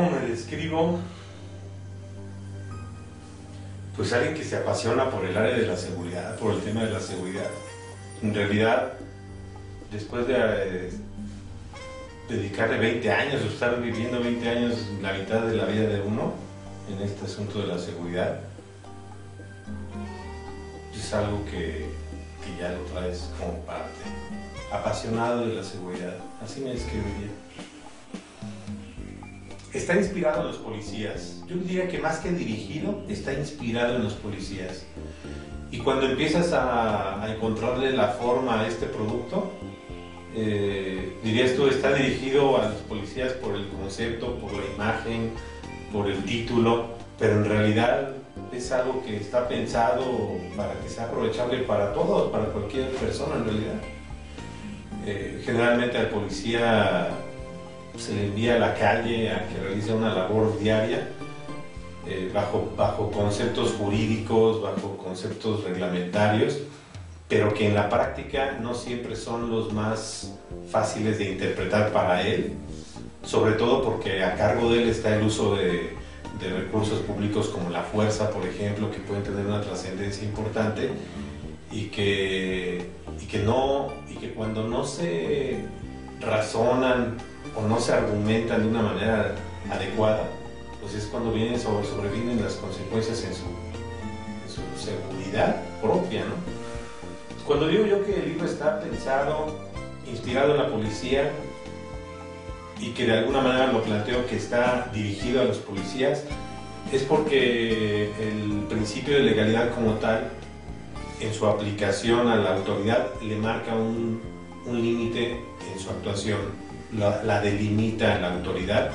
¿Cómo me describo? Pues alguien que se apasiona por el área de la seguridad, por el tema de la seguridad. En realidad, después de dedicarle 20 años, o estar viviendo 20 años, la mitad de la vida de uno, en este asunto de la seguridad, es algo que ya lo traes como parte. Apasionado de la seguridad, así me describiría. Está inspirado en los policías. Yo diría que más que dirigido, está inspirado en los policías. Y cuando empiezas a encontrarle la forma a este producto, dirías tú, está dirigido a los policías por el concepto, por la imagen, por el título, pero en realidad es algo que está pensado para que sea aprovechable para todos, para cualquier persona en realidad. Generalmente al policía se le envía a la calle a que realice una labor diaria bajo conceptos jurídicos, bajo conceptos reglamentarios, pero que en la práctica no siempre son los más fáciles de interpretar para él, sobre todo porque a cargo de él está el uso de recursos públicos como la fuerza, por ejemplo, que pueden tener una trascendencia importante y que cuando no se razonan o no se argumentan de una manera adecuada, pues es cuando sobrevienen las consecuencias en su seguridad propia, ¿no? Cuando digo yo que el libro está pensado, inspirado en la policía y que de alguna manera lo planteo que está dirigido a los policías, es porque el principio de legalidad como tal, en su aplicación a la autoridad, le marca un límite en su actuación, la delimita la autoridad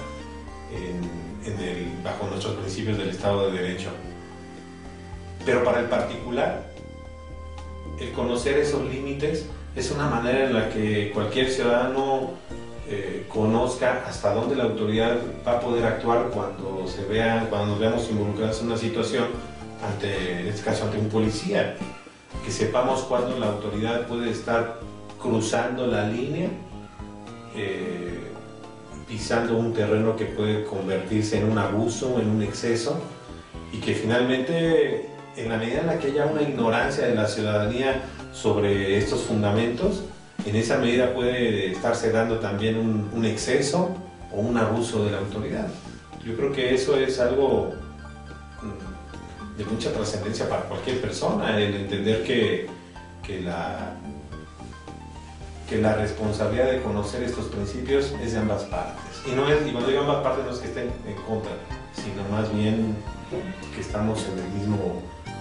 bajo nuestros principios del Estado de Derecho. Pero para el particular, el conocer esos límites es una manera en la que cualquier ciudadano conozca hasta dónde la autoridad va a poder actuar cuando nos veamos involucrados en una situación, en este caso ante un policía, que sepamos cuándo la autoridad puede estar cruzando la línea, pisando un terreno que puede convertirse en un abuso, en un exceso, y que finalmente, en la medida en la que haya una ignorancia de la ciudadanía sobre estos fundamentos, en esa medida puede estarse dando también un exceso o un abuso de la autoridad. Yo creo que eso es algo de mucha trascendencia para cualquier persona, el entender que la responsabilidad de conocer estos principios es de ambas partes. Y cuando digo ambas partes no es que estén en contra, sino más bien que estamos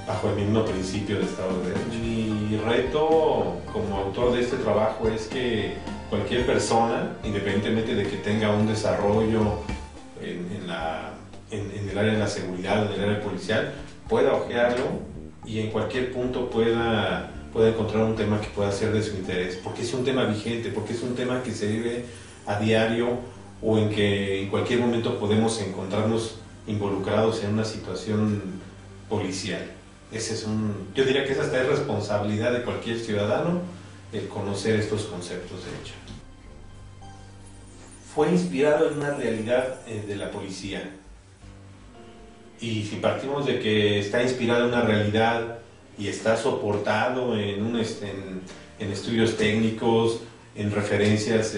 bajo el mismo principio de Estado de Derecho. Mi reto como autor de este trabajo es que cualquier persona, independientemente de que tenga un desarrollo en el área de la seguridad o en el área policial, pueda hojearlo y en cualquier punto pueda encontrar un tema que pueda ser de su interés, porque es un tema vigente, porque es un tema que se vive a diario o en que en cualquier momento podemos encontrarnos involucrados en una situación policial. Yo diría que esa es responsabilidad de cualquier ciudadano el conocer estos conceptos de hecho. Fue inspirado en una realidad de la policía. Y si partimos de que está inspirado en una realidad y está soportado en estudios técnicos, en referencias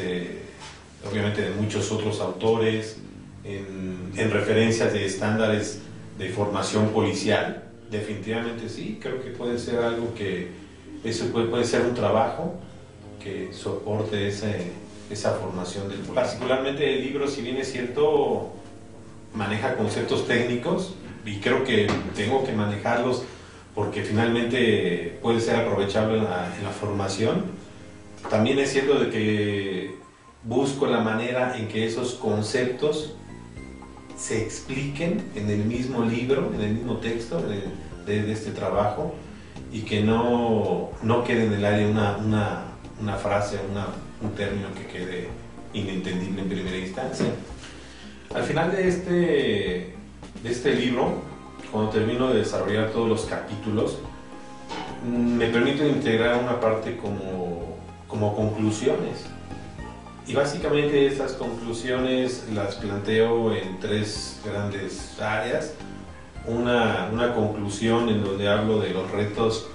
obviamente de muchos otros autores, en referencias de estándares de formación policial, definitivamente sí, creo que puede ser algo eso puede ser un trabajo que soporte esa formación del policía. Particularmente el libro, si bien es cierto, maneja conceptos técnicos y creo que tengo que manejarlos porque finalmente puede ser aprovechable en la formación. También es cierto de que busco la manera en que esos conceptos se expliquen en el mismo libro, en el mismo texto de este trabajo y que no quede en el aire una frase, un término que quede inentendible en primera instancia. Al final de este libro, cuando termino de desarrollar todos los capítulos, me permite integrar una parte como conclusiones. Y básicamente estas conclusiones las planteo en tres grandes áreas. Una conclusión en donde hablo de los retos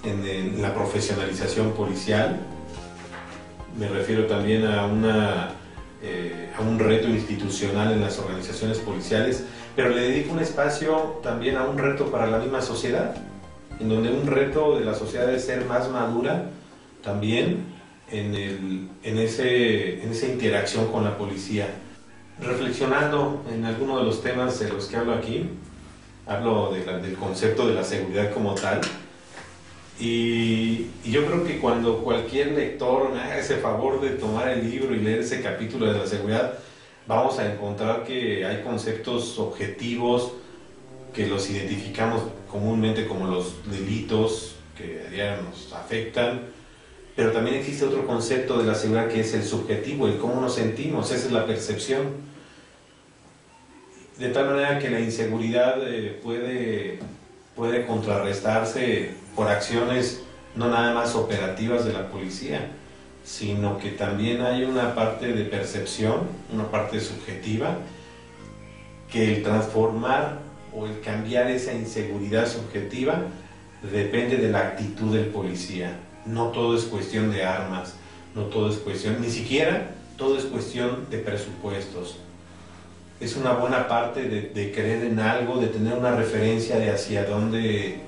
en la profesionalización policial. Me refiero también a un reto institucional en las organizaciones policiales, pero le dedico un espacio también a un reto para la misma sociedad, en donde un reto de la sociedad es ser más madura también en esa interacción con la policía. Reflexionando en algunos de los temas de los que hablo aquí, hablo del concepto de la seguridad como tal, y yo creo que cuando cualquier lector me haga ese favor de tomar el libro y leer ese capítulo de la seguridad, vamos a encontrar que hay conceptos objetivos que los identificamos comúnmente como los delitos que a diario nos afectan, pero también existe otro concepto de la seguridad que es el subjetivo, el cómo nos sentimos, esa es la percepción. De tal manera que la inseguridad puede contrarrestarse por acciones no nada más operativas de la policía, sino que también hay una parte de percepción, una parte subjetiva, que el transformar o el cambiar esa inseguridad subjetiva depende de la actitud del policía. No todo es cuestión de armas, no todo es cuestión, ni siquiera todo es cuestión de presupuestos. Es una buena parte de creer en algo, de tener una referencia de hacia dónde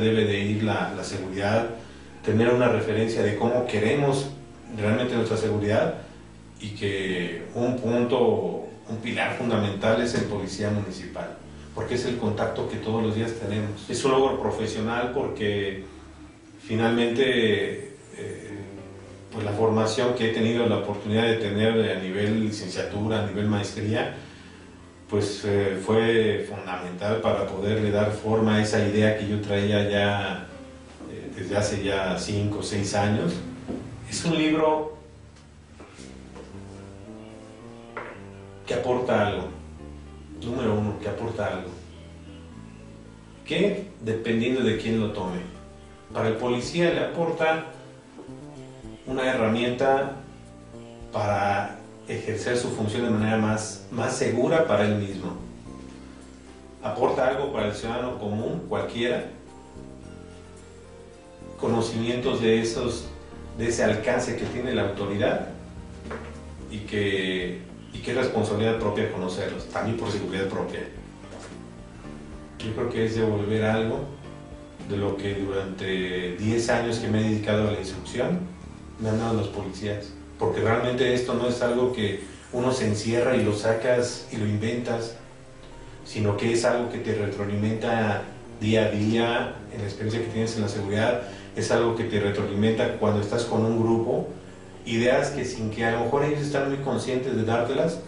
debe de ir la seguridad, tener una referencia de cómo queremos realmente nuestra seguridad, y que un pilar fundamental es el policía municipal, porque es el contacto que todos los días tenemos. Es un logro profesional porque finalmente pues la formación que he tenido la oportunidad de tener a nivel licenciatura, a nivel maestría, pues fue fundamental para poderle dar forma a esa idea que yo traía ya desde hace ya 5 o 6 años. Es un libro que aporta algo. Número uno, que aporta algo. Que, dependiendo de quién lo tome, para el policía le aporta una herramienta para ejercer su función de manera más segura para él mismo. Aporta algo para el ciudadano común, cualquiera, conocimientos de ese alcance que tiene la autoridad, y que es responsabilidad propia conocerlos, también por seguridad propia. Yo creo que es devolver algo de lo que durante 10 años que me he dedicado a la instrucción me han dado los policías, porque realmente esto no es algo que uno se encierra y lo sacas y lo inventas, sino que es algo que te retroalimenta día a día en la experiencia que tienes en la seguridad. Es algo que te retroalimenta cuando estás con un grupo, ideas que sin que a lo mejor ellos están muy conscientes de dártelas,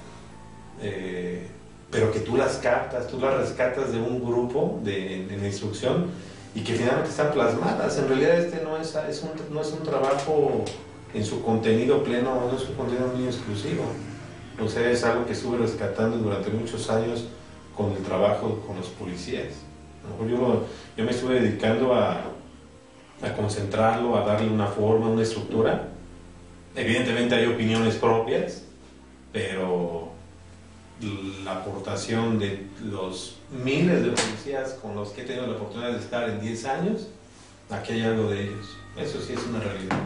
pero que tú las captas, tú las rescatas de un grupo de la instrucción, y que finalmente están plasmadas. En realidad no es un trabajo en su contenido pleno, no es un contenido muy exclusivo. O sea, es algo que estuve rescatando durante muchos años con el trabajo con los policías. A lo mejor yo me estuve dedicando a concentrarlo, a darle una forma, una estructura. Evidentemente hay opiniones propias, pero la aportación de los miles de policías con los que he tenido la oportunidad de estar en 10 años, aquí hay algo de ellos. Eso sí es una realidad.